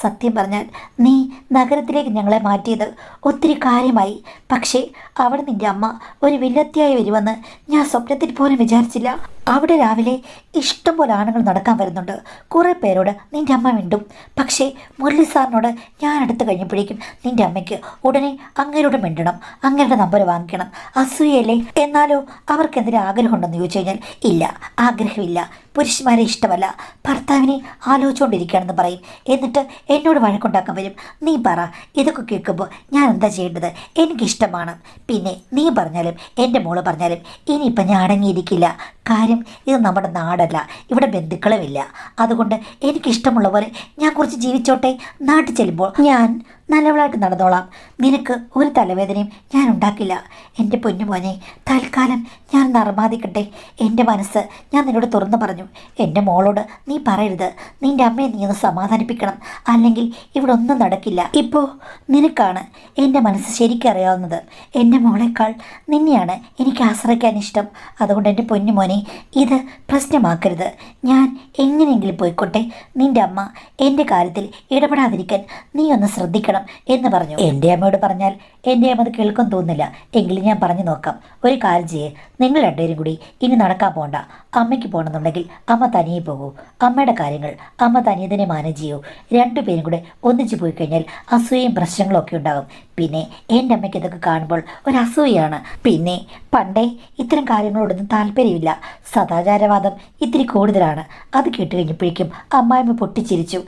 A: സത്യം പറഞ്ഞാൽ നീ നഗരത്തിലേക്ക് ഞങ്ങളെ മാറ്റിയത് ഒത്തിരി കാര്യമായി. പക്ഷേ അവിടെ നിൻ്റെ അമ്മ ഒരു വില്ലത്തിയായി വരുമെന്ന് ഞാൻ സ്വപ്നത്തിൽ പോലും വിചാരിച്ചില്ല. അവിടെ രാവിലെ ഇഷ്ടം പോലെ ആണുങ്ങൾ നടക്കാൻ വരുന്നുണ്ട്. കുറേ പേരോട് നിൻ്റെ അമ്മ മിണ്ടും. പക്ഷേ മുരളി സാറിനോട് ഞാൻ അടുത്ത് കഴിഞ്ഞപ്പോഴേക്കും നിൻ്റെ അമ്മയ്ക്ക് ഉടനെ അങ്ങേരോട് മിണ്ടണം, അങ്ങേരുടെ നമ്പർ വാങ്ങിക്കണം. അസൂയല്ലേ? എന്നാലോ അവർക്ക് എന്തെങ്കിലും ആഗ്രഹമുണ്ടെന്ന് ചോദിച്ചു കഴിഞ്ഞാൽ ഇല്ല, ആഗ്രഹമില്ല. പുരുഷന്മാരെ ഇഷ്ടമല്ല, ഭർത്താവിനെ ആലോചിച്ചുകൊണ്ടിരിക്കുകയാണെന്ന് പറയും. എന്നിട്ട് എന്നോട് വഴക്കുണ്ടാക്കാൻ വരും. നീ പറ, ഇതൊക്കെ കേൾക്കുമ്പോൾ ഞാൻ എന്താ ചെയ്യേണ്ടത്? എനിക്കിഷ്ടമാണ്. പിന്നെ നീ പറഞ്ഞാലും എൻ്റെ മോള് പറഞ്ഞാലും ഇനിയിപ്പം ഞാൻ അടങ്ങിയിരിക്കില്ല. കാര്യം ഇത് നമ്മുടെ നാടല്ല, ഇവിടെ ബന്ധുക്കളുമില്ല. അതുകൊണ്ട് എനിക്കിഷ്ടമുള്ള പോലെ ഞാൻ കുറച്ച് ജീവിച്ചോട്ടെ. നാട്ടിൽ ചെല്ലുമ്പോൾ ഞാൻ നല്ലവളായിട്ട് നടന്നോളാം. നിനക്ക് ഒരു തലവേദനയും ഞാൻ ഉണ്ടാക്കില്ല. എൻ്റെ പൊന്നുമോനെ, തൽക്കാലം ഞാൻ നർമാദിക്കട്ടെ. എൻ്റെ മനസ്സ് ഞാൻ നിന്നോട് തുറന്നു പറഞ്ഞു. എൻ്റെ മോളോട് നീ പറയരുത്. നിൻ്റെ അമ്മയെ നീ ഒന്ന് സമാധാനിപ്പിക്കണം, അല്ലെങ്കിൽ ഇവിടെ ഒന്നും നടക്കില്ല. ഇപ്പോൾ നിനക്കാണ് എൻ്റെ മനസ്സ് ശരിക്കും അറിയാവുന്നത്. എൻ്റെ മോളേക്കാൾ നിന്നെയാണ് എനിക്ക് ആശ്രയിക്കാൻ ഇഷ്ടം. അതുകൊണ്ട് എൻ്റെ പൊന്നുമോനെ, ഇത് പ്രശ്നമാക്കരുത്. ഞാൻ എങ്ങനെയെങ്കിലും പോയിക്കോട്ടെ. നിൻ്റെ അമ്മ എൻ്റെ കാര്യത്തിൽ ഇടപെടാതിരിക്കാൻ നീ ഒന്ന് ശ്രദ്ധിക്കണം എന്ന് പറഞ്ഞു. എൻ്റെ അമ്മയോട് പറഞ്ഞാൽ എൻ്റെ അമ്മ അത് കേൾക്കും തോന്നില്ല. എങ്കിലും ഞാൻ പറഞ്ഞു നോക്കാം. ഒരു കാര്യം ചെയ്യേ, നിങ്ങൾ രണ്ടുപേരും കൂടി ഇനി നടക്കാൻ പോകണ്ട. അമ്മയ്ക്ക് പോകണമെന്നുണ്ടെങ്കിൽ അമ്മ തനിയെ പോകൂ. അമ്മയുടെ കാര്യങ്ങൾ അമ്മ തനിയെ തന്നെ മാനേജ് ചെയ്യൂ. രണ്ടുപേരും കൂടെ ഒന്നിച്ചു പോയി കഴിഞ്ഞാൽ അസൂയയും പ്രശ്നങ്ങളും ഒക്കെ ഉണ്ടാകും. പിന്നെ എൻ്റെ അമ്മയ്ക്ക് ഇതൊക്കെ കാണുമ്പോൾ ഒരു അസൂയാണ്. പിന്നെ പണ്ടേ ഇത്തരം കാര്യങ്ങളോടൊന്നും താല്പര്യമില്ല. സദാചാരവാദം ഇത്തിരി കൂടുതലാണ്. അത് കേട്ട് കഴിഞ്ഞപ്പോഴേക്കും അമ്മായിമ്മ പൊട്ടിച്ചിരിച്ചു.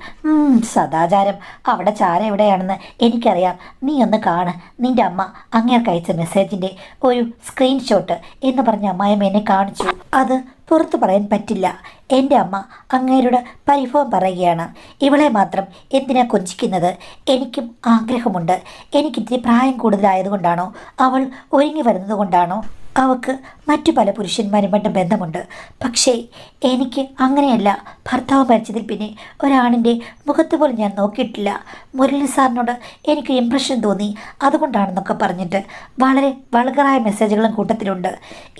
A: സദാചാരം അവിടെ ചാര എവിടെയാണെന്ന് എനിക്കറിയാം. നീ ഒന്ന് കാണ്. നിൻ്റെ അമ്മ അങ്ങേർക്ക് അയച്ച മെസ്സേജിൻ്റെ ഒരു സ്ക്രീൻഷോട്ട് എന്ന് പറഞ്ഞ അമ്മായിമ്മ എന്നെ കാണിച്ചു. അത് പുറത്തു പറയാൻ പറ്റില്ല. എൻ്റെ അമ്മ അങ്ങേരുടെ പരിഭവം പറയുകയാണ്. ഇവളെ മാത്രം എന്തിനാ കൊഞ്ചിക്കുന്നത്? എനിക്കും ആഗ്രഹമുണ്ട്. എനിക്കിത്തിരി പ്രായം കൂടുതലായതുകൊണ്ടാണോ? അവൾ ഒരുങ്ങി വരുന്നത് കൊണ്ടാണോ? അവൾക്ക് മറ്റു പല പുരുഷന്മാരുമായിട്ട് ബന്ധമുണ്ട്. പക്ഷേ എനിക്ക് അങ്ങനെയല്ല. ഭർത്താവ് മരിച്ചതിൽ പിന്നെ ഒരാണിൻ്റെ മുഖത്ത് പോലും ഞാൻ നോക്കിയിട്ടില്ല. മുരളി സാറിനോട് എനിക്ക് ഇംപ്രഷൻ തോന്നി, അതുകൊണ്ടാണെന്നൊക്കെ പറഞ്ഞിട്ട് വളരെ വൾഗറായ മെസ്സേജുകളും കൂട്ടത്തിലുണ്ട്.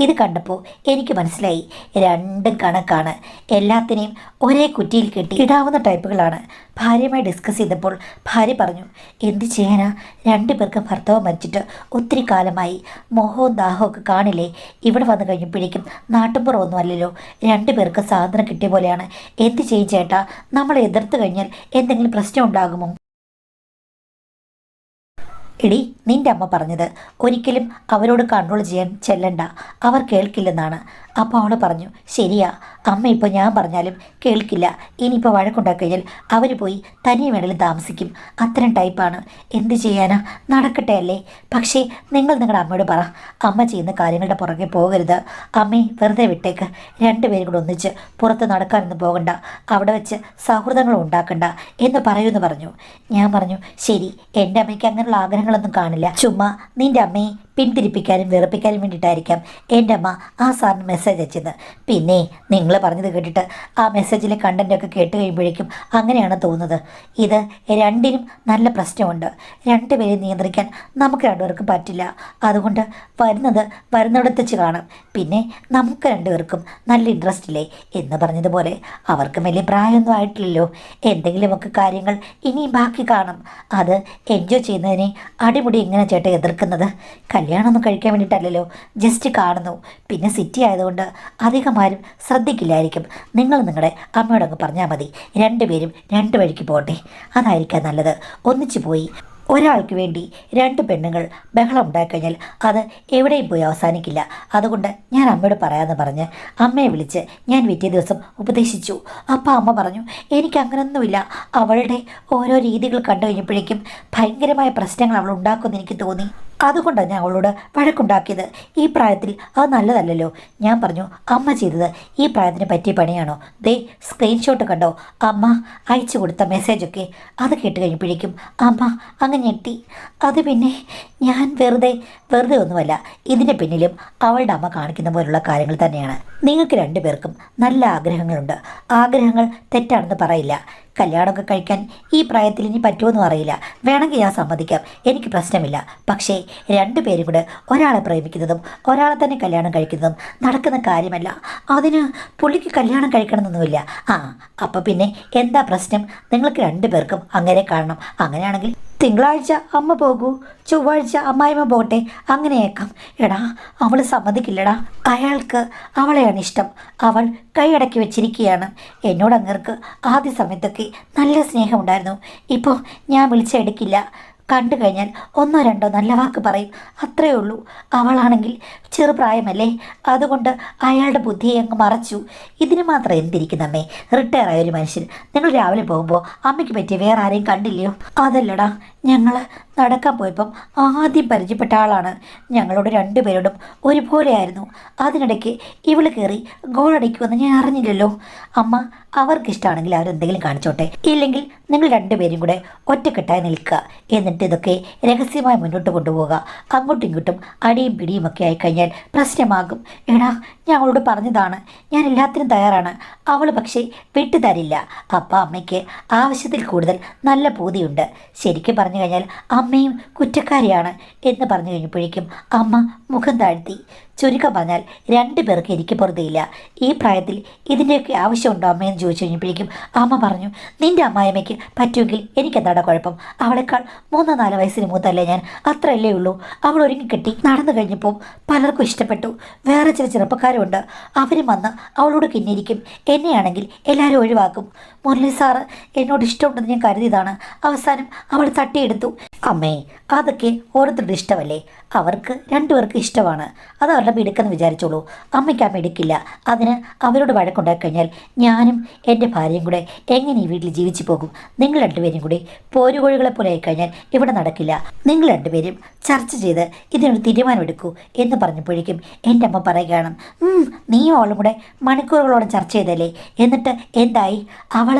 A: ഇത് കണ്ടപ്പോൾ എനിക്ക് മനസ്സിലായി, രണ്ടും കണക്കാണ്. എല്ലാത്തിനെയും ഒരേ കുറ്റിയിൽ കെട്ടി ഇടാവുന്ന ടൈപ്പുകളാണ്. ഭാര്യയുമായി ഡിസ്കസ് ചെയ്തപ്പോൾ ഭാര്യ പറഞ്ഞു, എന്ത് ചെയ്യാനാ, രണ്ടുപേർക്കും ഭർത്താവ് മരിച്ചിട്ട് ഒത്തിരി കാലമായി. മോഹവും ദാഹവും ഒക്കെ കാണില്ലേ? ഇവിടെ വന്നു കഴിഞ്ഞപ്പോഴേക്കും നാട്ടുമ്പുറമൊന്നും അല്ലല്ലോ. രണ്ടുപേർക്ക് സാധനം കിട്ടിയ പോലെയാണ്. എന്ത് ചെയ്യും ചേട്ടാ? നമ്മളെ എതിർത്ത് കഴിഞ്ഞാൽ എന്തെങ്കിലും പ്രശ്നം ഉണ്ടാകുമോ? എടി നിന്റെ അമ്മ പറഞ്ഞത് ഒരിക്കലും അവരോട് കൺട്രോൾ ചെയ്യാൻ ചെല്ലണ്ട, അവർ കേൾക്കില്ലെന്നാണ്. അപ്പോൾ അവൾ പറഞ്ഞു, ശരിയാ അമ്മ, ഇപ്പോൾ ഞാൻ പറഞ്ഞാലും കേൾക്കില്ല. ഇനിയിപ്പോൾ വഴക്കുണ്ടാക്കി കഴിഞ്ഞാൽ അവർ പോയി തനിയെ വേണേലും താമസിക്കും. അത്തരം ടൈപ്പാണ്. എന്ത് ചെയ്യാനാ, നടക്കട്ടെ അല്ലേ. പക്ഷേ നിങ്ങൾ നിങ്ങളുടെ അമ്മയോട് പറ, അമ്മ ചെയ്യുന്ന കാര്യങ്ങളുടെ പുറകെ പോകരുത്. അമ്മയെ വെറുതെ വിട്ടേക്ക്. രണ്ടുപേരും കൂടെ ഒന്നിച്ച് പുറത്ത് നടക്കാനൊന്നും പോകണ്ട, അവിടെ വെച്ച് സൗഹൃദങ്ങളും ഉണ്ടാക്കണ്ട എന്ന് പറയൂന്ന് പറഞ്ഞു. ഞാൻ പറഞ്ഞു, ശരി, എൻ്റെ അമ്മയ്ക്ക് അങ്ങനെയുള്ള ആഗ്രഹങ്ങളൊന്നും കാണില്ല. ചുമ്മാ നിൻ്റെ അമ്മയെ പിന്തിരിപ്പിക്കാനും വെറുപ്പിക്കാനും വേണ്ടിയിട്ടായിരിക്കാം എൻ്റെ അമ്മ ആ സാറിന് മെസ്സേജ് അയച്ചത്. പിന്നെ നിങ്ങൾ പറഞ്ഞത് കേട്ടിട്ട് ആ മെസ്സേജിലെ കണ്ടൻറ്റൊക്കെ കേട്ട് കഴിയുമ്പോഴേക്കും അങ്ങനെയാണ് തോന്നുന്നത്. ഇത് രണ്ടിനും നല്ല പ്രശ്നമുണ്ട്. രണ്ടുപേരെയും നിയന്ത്രിക്കാൻ നമുക്ക് രണ്ടുപേർക്കും പറ്റില്ല. അതുകൊണ്ട് വരുന്നിടത്ത് വെച്ച് കാണാം. പിന്നെ നമുക്ക് രണ്ടുപേർക്കും നല്ല ഇൻട്രസ്റ്റ് ഇല്ലേ എന്ന് പറഞ്ഞതുപോലെ അവർക്കും വലിയ പ്രായമൊന്നും ആയിട്ടില്ലല്ലോ. എന്തെങ്കിലുമൊക്കെ കാര്യങ്ങൾ ഇനിയും ബാക്കി കാണും. അത് എൻജോയ് ചെയ്യുന്നതിനെ അടിമുടി എങ്ങനെ ചേട്ടൻ എതിർക്കുന്നത്? കല്യാണമൊന്നും കഴിക്കാൻ വേണ്ടിയിട്ടല്ലല്ലോ, ജസ്റ്റ് കാണുന്നു. പിന്നെ സിറ്റി ആയതുകൊണ്ട് അധികം ആരും ശ്രദ്ധിക്കില്ലായിരിക്കും. നിങ്ങൾ നിങ്ങളുടെ അമ്മയോടങ്ങ് പറഞ്ഞാൽ മതി, രണ്ടുപേരും രണ്ട് വഴിക്ക് പോട്ടെ, അതായിരിക്കാം നല്ലത്. ഒന്നിച്ചു പോയി ഒരാൾക്ക് വേണ്ടി രണ്ട് പെണ്ണുങ്ങൾ ബഹളം ഉണ്ടായിക്കഴിഞ്ഞാൽ അത് എവിടെയും പോയി അവസാനിക്കില്ല. അതുകൊണ്ട് ഞാൻ അമ്മയോട് പറയാമെന്ന് പറഞ്ഞ് അമ്മയെ വിളിച്ച് ഞാൻ പിറ്റേ ദിവസം ഉപദേശിച്ചു. അപ്പം അമ്മ പറഞ്ഞു, എനിക്ക് അങ്ങനൊന്നുമില്ല, അവളുടെ ഓരോ രീതികൾ കണ്ടു കഴിഞ്ഞപ്പോഴേക്കും ഭയങ്കരമായ പ്രശ്നങ്ങൾ അവൾ ഉണ്ടാക്കുമെന്ന് എനിക്ക് തോന്നി. അതുകൊണ്ടാണ് ഞാൻ അവളോട് വഴക്കുണ്ടാക്കിയത്. ഈ പ്രായത്തിൽ അത് നല്ലതല്ലല്ലോ. ഞാൻ പറഞ്ഞു, അമ്മ ചെയ്തത് ഈ പ്രായത്തിന് പറ്റിയ പണിയാണോ? ദേ സ്ക്രീൻഷോട്ട് കണ്ടോ അമ്മ അയച്ചു കൊടുത്ത മെസ്സേജൊക്കെ. അത് കേട്ട് കഴിഞ്ഞപ്പോഴേക്കും അമ്മ അങ്ങ് ഞെട്ടി. അത് പിന്നെ ഞാൻ വെറുതെ ഒന്നുമല്ല, ഇതിന് പിന്നിലും അവളുടെ അമ്മ കാണിക്കുന്ന പോലുള്ള കാര്യങ്ങൾ തന്നെയാണ്. നിങ്ങൾക്ക് രണ്ടുപേർക്കും നല്ല ആഗ്രഹങ്ങളുണ്ട്. ആഗ്രഹങ്ങൾ തെറ്റാണെന്ന് പറയില്ല. കല്യാണമൊക്കെ കഴിക്കാൻ ഈ പ്രായത്തിൽ ഇനി പറ്റുമെന്നും അറിയില്ല. വേണമെങ്കിൽ ഞാൻ സമ്മതിക്കാം, എനിക്ക് പ്രശ്നമില്ല. പക്ഷേ രണ്ടുപേരും കൂടെ ഒരാളെ പ്രേമിക്കുന്നതും ഒരാളെ തന്നെ കല്യാണം കഴിക്കുന്നതും നടക്കുന്ന കാര്യമല്ല. അതിന് പുള്ളിക്ക് കല്യാണം കഴിക്കണമെന്നൊന്നുമില്ല. അപ്പം പിന്നെ എന്താ പ്രശ്നം? നിങ്ങൾക്ക് രണ്ടുപേർക്കും അങ്ങനെ കാണണം. അങ്ങനെയാണെങ്കിൽ തിങ്കളാഴ്ച അമ്മ പോകൂ, ചൊവ്വാഴ്ച അമ്മായിമ്മ പോട്ടെ, അങ്ങനെയേക്കാം. എടാ അവൾ സമ്മതിക്കില്ലടാ. അയാൾക്ക് അവളെയാണ് ഇഷ്ടം. അവൾ കൈയടക്കി വെച്ചിരിക്കുകയാണ്. എന്നോട് അങ്ങേർക്ക് ആദ്യ സമയത്തൊക്കെ നല്ല സ്നേഹമുണ്ടായിരുന്നു. ഇപ്പോൾ ഞാൻ വിളിച്ചെടുക്കില്ല. കണ്ടു കഴിഞ്ഞാൽ ഒന്നോ രണ്ടോ നല്ല വാക്ക് പറയും, അത്രയേ ഉള്ളൂ. അവളാണെങ്കിൽ ചെറുപ്രായമല്ലേ, അതുകൊണ്ട് അയാളുടെ ബുദ്ധിയെ അങ്ങ് മറച്ചു. ഇതിന് മാത്രം എന്തിരിക്കുന്നമ്മേ? റിട്ടയർ ആയ ഒരു മനുഷ്യൻ. നിങ്ങൾ രാവിലെ പോകുമ്പോൾ അമ്മയ്ക്ക് പറ്റിയ വേറെ ആരെയും കണ്ടില്ലയോ? അതല്ലടാ, ഞങ്ങൾ നടക്കാൻ പോയപ്പം ആദ്യം പരിചയപ്പെട്ട ആളാണ്. ഞങ്ങളോട് രണ്ടുപേരോടും ഒരുപോലെയായിരുന്നു. അതിനിടയ്ക്ക് ഇവള് കയറി ഗോളടിക്കുമെന്ന് ഞാൻ അറിഞ്ഞില്ലല്ലോ. അമ്മ അവർക്കിഷ്ടമാണെങ്കിൽ അവരെന്തെങ്കിലും കാണിച്ചോട്ടെ, ഇല്ലെങ്കിൽ നിങ്ങൾ രണ്ടുപേരും കൂടെ ഒറ്റക്കെട്ടായി നിൽക്കുക. എന്നിട്ട് ഇതൊക്കെ രഹസ്യമായി മുന്നോട്ട് കൊണ്ടുപോകുക. അങ്ങോട്ടും ഇങ്ങോട്ടും അടിയും പിടിയും ഒക്കെ ആയിക്കഴിഞ്ഞാൽ പ്രശ്നമാകും. എടാ ഞാൻ അവളോട് പറഞ്ഞതാണ്, ഞാൻ എല്ലാത്തിനും തയ്യാറാണ്. അവൾ പക്ഷേ വിട്ടുതരില്ല. അപ്പം അമ്മയ്ക്ക് ആവശ്യത്തിൽ കൂടുതൽ നല്ല പൂതിയുണ്ട്. ശരിക്കും പറഞ്ഞു കഴിഞ്ഞാൽ അമ്മയും കുറ്റക്കാരിയാണ് എന്ന് പറഞ്ഞു കഴിഞ്ഞപ്പോഴേക്കും അമ്മ മുഖം താഴ്ത്തി. ചുരുക്കം പറഞ്ഞാൽ രണ്ടുപേർക്ക് എനിക്ക് പൊറുതയില്ല. ഈ പ്രായത്തിൽ ഇതിൻ്റെയൊക്കെ ആവശ്യമുണ്ടോ അമ്മയെന്ന് ചോദിച്ചു കഴിഞ്ഞപ്പോഴേക്കും അമ്മ പറഞ്ഞു, നിൻ്റെ അമ്മായിമ്മയ്ക്ക് പറ്റുമെങ്കിൽ എനിക്കെന്താടാ കുഴപ്പം? അവളെക്കാൾ 3-4 വയസ്സിന് മൂത്തല്ലേ ഞാൻ, അത്രയല്ലേ ഉള്ളൂ. അവൾ ഒരുങ്ങിക്കെട്ടി നടന്നു കഴിഞ്ഞപ്പോൾ പലർക്കും ഇഷ്ടപ്പെട്ടു. വേറെ ചില ചെറുപ്പക്കാരുണ്ട്, അവരും വന്ന് അവളോട് കിന്നിരിക്കും. എന്നെയാണെങ്കിൽ എല്ലാവരും ഒഴിവാക്കും. മുരളി സാറ് എന്നോട് ഇഷ്ടമുണ്ടെന്ന് ഞാൻ കരുതിയതാണ്. അവസാനം അവൾ തട്ടിയെടുത്തു. അമ്മേ, അതൊക്കെ ഓരോരുത്തരുടെ ഇഷ്ടമല്ലേ? അവർക്ക് രണ്ടുപേർക്ക് ഇഷ്ടമാണ്, അത് അവരുടെ മിടുക്കെന്ന് വിചാരിച്ചോളൂ. അമ്മയ്ക്ക് അമ്മ എടുക്കില്ല. അതിന് അവരോട് വഴക്കുണ്ടാക്കി കഴിഞ്ഞാൽ ഞാനും എൻ്റെ ഭാര്യയും കൂടെ എങ്ങനെ ഈ വീട്ടിൽ ജീവിച്ചു പോകും? നിങ്ങൾ രണ്ടുപേരും കൂടി പോരുകോഴികളെ പോലെ ആയിക്കഴിഞ്ഞാൽ ഇവിടെ നടക്കില്ല. നിങ്ങൾ രണ്ടുപേരും ചർച്ച ചെയ്ത് ഇതിനൊരു തീരുമാനമെടുക്കൂ എന്ന് പറഞ്ഞപ്പോഴേക്കും എൻ്റെ അമ്മ പറയുകയാണ്, നീയും അവളും കൂടെ മണിക്കൂറുകളോളം ചർച്ച ചെയ്തല്ലേ, എന്നിട്ട് എന്തായി? അവൾ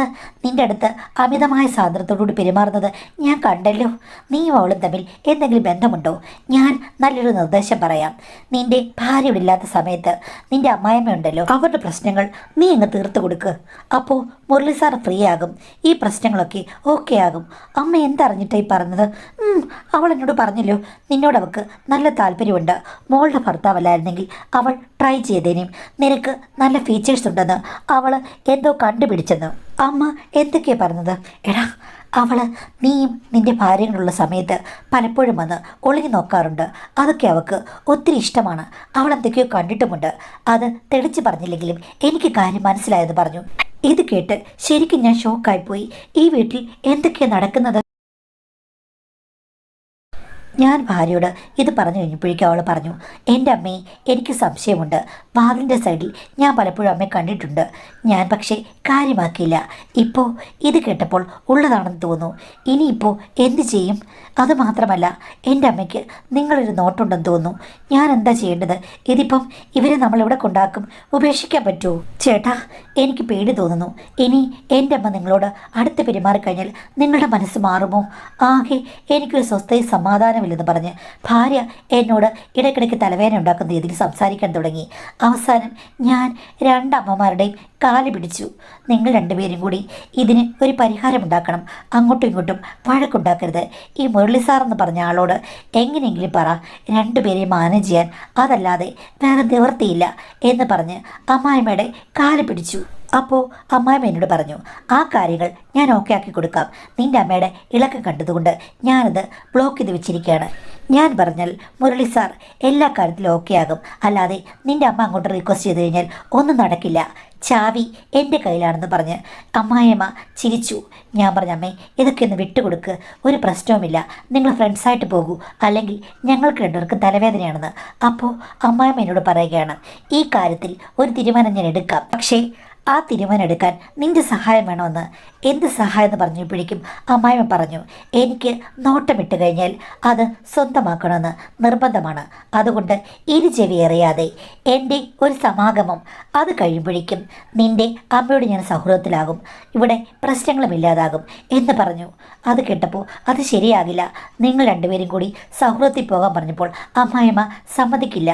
A: നിൻ്റെ അടുത്ത് അമിതമായ സ്വാതന്ത്ര്യത്തോടുകൂടി പെരുമാറുന്നത് ഞാൻ കണ്ടല്ലോ. നീയും അവളും തമ്മിൽ എന്തെങ്കിലും ബന്ധമുണ്ടോ? ഞാൻ നല്ലൊരു നിർദ്ദേശം പറയാം. നിൻ്റെ ഭാര്യ ഇല്ലാത്ത സമയത്ത് നിൻ്റെ അമ്മായിമ്മയുണ്ടല്ലോ, അവരുടെ പ്രശ്നങ്ങൾ നീ അങ്ങ് തീർത്ത് കൊടുക്ക്. അപ്പോൾ മുരളി സാർ ഫ്രീ ആകും, ഈ പ്രശ്നങ്ങളൊക്കെ ഓക്കെ ആകും. അമ്മ എന്തറിഞ്ഞിട്ടായി പറഞ്ഞത്? അവൾ എന്നോട് പറഞ്ഞല്ലോ, നിന്നോട് അവൾക്ക് നല്ല താല്പര്യമുണ്ട്. മോളുടെ ഭർത്താവല്ലായിരുന്നെങ്കിൽ അവൾ ട്രൈ ചെയ്തേനും, നിനക്ക് നല്ല ഫീച്ചേഴ്സ് ഉണ്ടെന്ന് അവൾ എന്തോ കണ്ടുപിടിച്ചെന്ന്. അമ്മ എന്തൊക്കെയാണ് പറഞ്ഞത്? എടാ അവൾ നീയും നിൻ്റെ ഭാര്യകളുള്ള സമയത്ത് പലപ്പോഴും വന്ന് ഒളിഞ്ഞു നോക്കാറുണ്ട്. അതൊക്കെ അവൾക്ക് ഒത്തിരി ഇഷ്ടമാണ്. അവൾ എന്തൊക്കെയോ കണ്ടിട്ടുമുണ്ട്. അത് തെളിച്ച് പറഞ്ഞില്ലെങ്കിലും എനിക്ക് കാര്യം മനസ്സിലായെന്ന് പറഞ്ഞു. ഇത് കേട്ട് ശരിക്കും ഞാൻ ഷോക്കായിപ്പോയി. ഈ വീട്ടിൽ എന്തൊക്കെയാണ് നടക്കുന്നത്? ഞാൻ ഭാര്യയോട് ഇത് പറഞ്ഞു കഴിഞ്ഞപ്പോഴേക്കും അവൾ പറഞ്ഞു, എൻ്റെ അമ്മയെ എനിക്ക് സംശയമുണ്ട്. വാതിലിൻ്റെ സൈഡിൽ ഞാൻ പലപ്പോഴും അമ്മയെ കണ്ടിട്ടുണ്ട്. ഞാൻ പക്ഷേ കാര്യമാക്കിയില്ല. ഇപ്പോൾ ഇത് കേട്ടപ്പോൾ ഉള്ളതാണെന്ന് തോന്നുന്നു. ഇനിയിപ്പോൾ എന്ത് ചെയ്യും? അതുമാത്രമല്ല, എൻ്റെ അമ്മയ്ക്ക് നിങ്ങളൊരു നോട്ടുണ്ടെന്ന് തോന്നുന്നു. ഞാൻ എന്താ ചെയ്യേണ്ടത്? ഇതിപ്പം ഇവരെ നമ്മളിവിടെ കൊണ്ടാക്കും. ഉപേക്ഷിക്കാൻ പറ്റുമോ? ചേട്ടാ, എനിക്ക് പേടി തോന്നുന്നു. ഇനി എൻ്റെ അമ്മ നിങ്ങളോട് അടുത്ത് പെരുമാറിക്കഴിഞ്ഞാൽ നിങ്ങളുടെ മനസ്സ് മാറുമോ? ആകെ എനിക്കൊരു സ്വസ്ഥയും സമാധാനമില്ലെന്ന് പറഞ്ഞ് ഭാര്യ എന്നോട് ഇടയ്ക്കിടയ്ക്ക് തലവേദന ഉണ്ടാക്കുന്ന രീതിയിൽ സംസാരിക്കാൻ തുടങ്ങി. അവസാനം ഞാൻ രണ്ടമ്മമാരുടെയും കാല് പിടിച്ചു. നിങ്ങൾ രണ്ടുപേരും കൂടി ഇതിന് ഒരു പരിഹാരമുണ്ടാക്കണം. അങ്ങോട്ടും ഇങ്ങോട്ടും വഴക്കുണ്ടാക്കരുത്. ഈ മുരളി സാർ എന്ന് പറഞ്ഞ ആളോട് എങ്ങനെയെങ്കിലും പറ രണ്ടുപേരെയും മാനേജ് ചെയ്യാൻ. അതല്ലാതെ വേറെ നിവൃത്തിയില്ല എന്ന് പറഞ്ഞ് അമ്മായിമ്മയുടെ കാല് പിടിച്ചു. അപ്പോൾ അമ്മായിമ്മ എന്നോട് പറഞ്ഞു, ആ കാര്യങ്ങൾ ഞാൻ ഓക്കെ ആക്കി കൊടുക്കാം. നിൻ്റെ അമ്മയുടെ ഇളക്കം കണ്ടതുകൊണ്ട് ഞാനത് ബ്ലോക്ക് ചെയ്ത് വെച്ചിരിക്കുകയാണ്. ഞാൻ പറഞ്ഞാൽ മുരളി സാർ എല്ലാ കാര്യത്തിലും ഓക്കെ ആകും. അല്ലാതെ നിൻ്റെ അമ്മ അങ്ങോട്ട് റിക്വസ്റ്റ് ചെയ്ത് കഴിഞ്ഞാൽ ഒന്നും നടക്കില്ല. ചാവി എൻ്റെ കയ്യിലാണെന്ന് പറഞ്ഞ് അമ്മായിയമ്മ ചിരിച്ചു. ഞാൻ പറഞ്ഞ, അമ്മേ ഇതൊക്കെ ഒന്ന് വിട്ടുകൊടുക്ക്, ഒരു പ്രശ്നവുമില്ല. നിങ്ങൾ ഫ്രണ്ട്സായിട്ട് പോകൂ, അല്ലെങ്കിൽ ഞങ്ങൾക്ക് രണ്ടുപേർക്ക് തലവേദനയാണെന്ന്. അപ്പോൾ അമ്മായിയമ്മ എന്നോട് പറയുകയാണ്, ഈ കാര്യത്തിൽ ഒരു തീരുമാനം ഞാൻ എടുക്കാം. പക്ഷേ ആ തീരുമാനം എടുക്കാൻ നിൻ്റെ സഹായം വേണമെന്ന്. എന്ത് സഹായം എന്ന് പറഞ്ഞപ്പോഴേക്കും അമ്മായിമ്മ പറഞ്ഞു, എനിക്ക് നോട്ടമിട്ട് കഴിഞ്ഞാൽ അത് സ്വന്തമാക്കണമെന്ന് നിർബന്ധമാണ്. അതുകൊണ്ട് ഇരു ചെവി എറിയാതെ എൻ്റെ ഒരു സമാഗമം അത് കഴിയുമ്പോഴേക്കും നിൻ്റെ അമ്മയോട് ഞാൻ സൗഹൃദത്തിലാകും, ഇവിടെ പ്രശ്നങ്ങളുമില്ലാതാകും എന്ന് പറഞ്ഞു. അത് കേട്ടപ്പോൾ അത് ശരിയാകില്ല, നിങ്ങൾ രണ്ടുപേരും കൂടി സൗഹൃദത്തിൽ പോകാൻ പറഞ്ഞപ്പോൾ അമ്മായിമ്മ സമ്മതിക്കില്ല.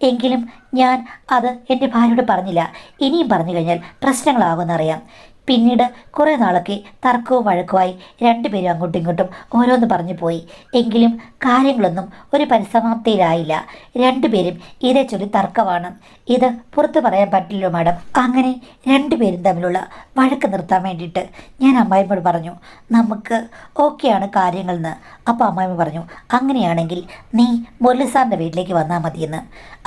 A: എങ്കിലും ഞാൻ അത് എൻ്റെ ഭാര്യയോട് പറഞ്ഞില്ല. ഇനിയും പറഞ്ഞു കഴിഞ്ഞാൽ പ്രശ്നങ്ങളാകുമെന്നറിയാം. പിന്നീട് കുറേ നാളൊക്കെ തർക്കവും വഴക്കുമായി രണ്ടുപേരും അങ്ങോട്ടും ഇങ്ങോട്ടും ഓരോന്ന് പറഞ്ഞു പോയി. എങ്കിലും കാര്യങ്ങളൊന്നും ഒരു പരിസമാപ്തിയിലായില്ല. രണ്ടുപേരും ഇതേ ചൊല്ലി തർക്കമാണ്. ഇത് പുറത്ത് പറയാൻ പറ്റില്ലോ മാഡം. അങ്ങനെ രണ്ടുപേരും തമ്മിലുള്ള വഴക്ക് നിർത്താൻ വേണ്ടിയിട്ട് ഞാൻ അമ്മായിമ്മയോട് പറഞ്ഞു, നമുക്ക് ഓക്കെയാണ് കാര്യങ്ങളെന്ന്. അപ്പോൾ അമ്മായിമ്മ പറഞ്ഞു, അങ്ങനെയാണെങ്കിൽ നീ മുരളി സാറിൻ്റെ വീട്ടിലേക്ക് വന്നാൽ മതിയെന്ന്.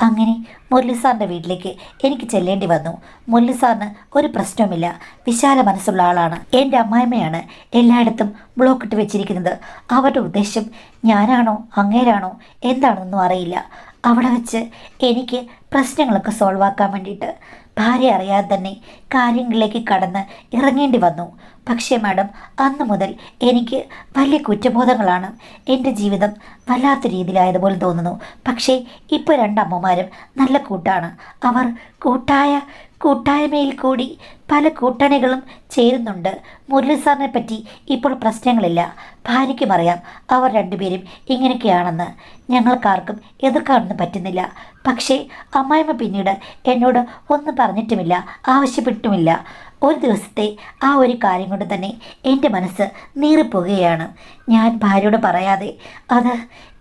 A: അങ്ങനെ മുരളി സാറിൻ്റെ വീട്ടിലേക്ക് എനിക്ക് ചെല്ലേണ്ടി വന്നു. മുരളി സാറിന് ഒരു പ്രശ്നവുമില്ല, വിശാല മനസ്സുള്ള ആളാണ്. എൻ്റെ അമ്മായിമ്മയാണ് എല്ലായിടത്തും ബ്ലോക്ക് ഇട്ട് വെച്ചിരിക്കുന്നത്. അവരുടെ ഉദ്ദേശം ഞാനാണോ അങ്ങേരാണോ എന്താണെന്നൊന്നും അറിയില്ല. അവിടെ വെച്ച് എനിക്ക് പ്രശ്നങ്ങളൊക്കെ സോൾവ് ആക്കാൻ വേണ്ടിയിട്ട് ഭാര്യ അറിയാതെ തന്നെ കാര്യങ്ങളിലേക്ക് കടന്ന് ഇറങ്ങേണ്ടി വന്നു. പക്ഷേ മാഡം, അന്ന് മുതൽ എനിക്ക് വലിയ കുറ്റബോധങ്ങളാണ്. എൻ്റെ ജീവിതം വല്ലാത്ത രീതിയിലായതുപോലെ തോന്നുന്നു. പക്ഷേ ഇപ്പോൾ രണ്ടമ്മമാരും നല്ല കൂട്ടാണ്. അവർ കൂട്ടായ്മയിൽ കൂടി പല കൂട്ടണികളും ചേരുന്നുണ്ട്. മുരളി സാറിനെ പറ്റി ഇപ്പോൾ പ്രശ്നങ്ങളില്ല. ഭാര്യയ്ക്കും അറിയാം അവർ രണ്ടുപേരും ഇങ്ങനെയൊക്കെയാണെന്ന്. ഞങ്ങൾക്കാർക്കും എതിർക്കാനൊന്നും പറ്റുന്നില്ല. പക്ഷേ അമ്മായിമ്മ പിന്നീട് എന്നോട് ഒന്നും പറഞ്ഞിട്ടുമില്ല, ആവശ്യപ്പെട്ടുമില്ല. ഒരു ദിവസത്തെ ആ ഒരു കാര്യം കൊണ്ട് തന്നെ എൻ്റെ മനസ്സ് നീറിപ്പോകുകയാണ്. ഞാൻ ഭാര്യയോട് പറയാതെ അത്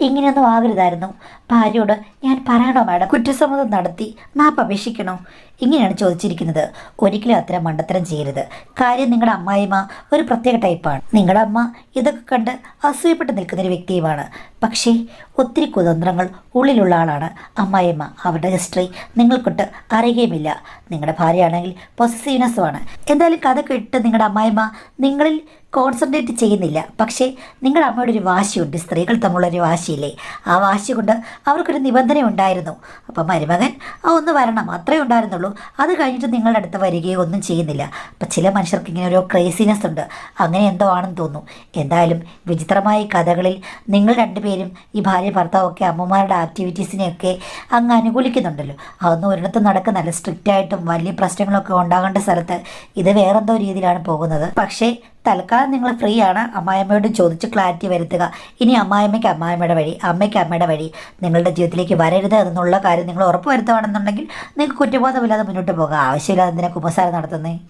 A: ഇങ്ങനെയൊന്നും ആകരുതായിരുന്നു. ഭാര്യയോട് ഞാൻ പറയണോ മാഡം? കുറ്റസമ്മതം നടത്തി മാപ്പ് അപേക്ഷിക്കണോ? ഇങ്ങനെയാണ് ചോദിച്ചിരിക്കുന്നത്. ഒരിക്കലും അത്തരം മണ്ടത്തരം ചെയ്യരുത്. കാര്യം നിങ്ങളുടെ അമ്മായിമ്മ ഒരു പ്രത്യേക ടൈപ്പാണ്. നിങ്ങളുടെ അമ്മ ഇതൊക്കെ കണ്ട് അസൂയപ്പെട്ട് നിൽക്കുന്നൊരു വ്യക്തിയുമാണ്. പക്ഷേ ഒത്തിരി കുതന്ത്രങ്ങൾ ഉള്ളിലുള്ള ആളാണ് അമ്മായിമ്മ. അവരുടെ ഹിസ്റ്ററി നിങ്ങൾക്കൊട്ട് അറിയുകയുമില്ല. നിങ്ങളുടെ ഭാര്യയാണെങ്കിൽ പൊസസീവ്നെസ്സുമാണ്. എന്തായാലും കഥ കേട്ട് നിങ്ങളുടെ അമ്മായിമ്മ നിങ്ങളിൽ കോൺസെൻട്രേറ്റ് ചെയ്യുന്നില്ല. പക്ഷേ നിങ്ങളുടെ അമ്മയുടെ ഒരു വാശിയുണ്ട്, സ്ത്രീകൾ തമ്മിലുള്ളൊരു വാശിയില്ലേ, ആ വാശി കൊണ്ട് അവർക്കൊരു നിബന്ധന ഉണ്ടായിരുന്നു. അപ്പം മരുമകൻ ഒന്ന് വരണം, അത്രയേ ഉണ്ടായിരുന്നുള്ളൂ. അത് കഴിഞ്ഞിട്ട് നിങ്ങളുടെ അടുത്ത് വരികയോ ഒന്നും ചെയ്യുന്നില്ല. അപ്പം ചില മനുഷ്യർക്ക് ഇങ്ങനെ ഒരു ക്രേസിനെസ് ഉണ്ട്, അങ്ങനെ എന്തോ ആണെന്ന് തോന്നുന്നു. എന്തായാലും വിചിത്രമായ കഥകളിൽ നിങ്ങൾ രണ്ടുപേരും ഈ ഭാര്യ ഭർത്താവൊക്കെ അമ്മമാരുടെ ആക്ടിവിറ്റീസിനെയൊക്കെ അങ്ങ് അനുകൂലിക്കുന്നുണ്ടല്ലോ. അതൊന്നും ഒരിടത്തും നടക്കുന്നല്ല. സ്ട്രിക്റ്റായിട്ടും വലിയ പ്രശ്നങ്ങളൊക്കെ ഉണ്ടാകേണ്ട സ്ഥലത്ത് ഇത് വേറെന്തോ രീതിയിലാണ് പോകുന്നത്. പക്ഷേ തൽക്കാലം നിങ്ങൾ ഫ്രീ ആണ്. അമ്മായിയമ്മയോട് ചോദിച്ച് ക്ലാരിറ്റി വരുത്തുക. ഇനി അമ്മായിയമ്മയ്ക്ക് അമ്മായിമ്മയുടെ വഴി, അമ്മയ്ക്ക് അമ്മയുടെ വഴി നിങ്ങളുടെ ജീവിതത്തിലേക്ക് വരരുത് എന്നുള്ള കാര്യം നിങ്ങൾ ഉറപ്പ് വരുത്തുകയാണെന്നുണ്ടെങ്കിൽ നിങ്ങൾക്ക് കുറ്റബോധമില്ലാതെ മുന്നോട്ട് പോകാം. ആവശ്യമില്ലാതെ എന്തിനാ കുമ്പസാരം നടത്തുന്നത്?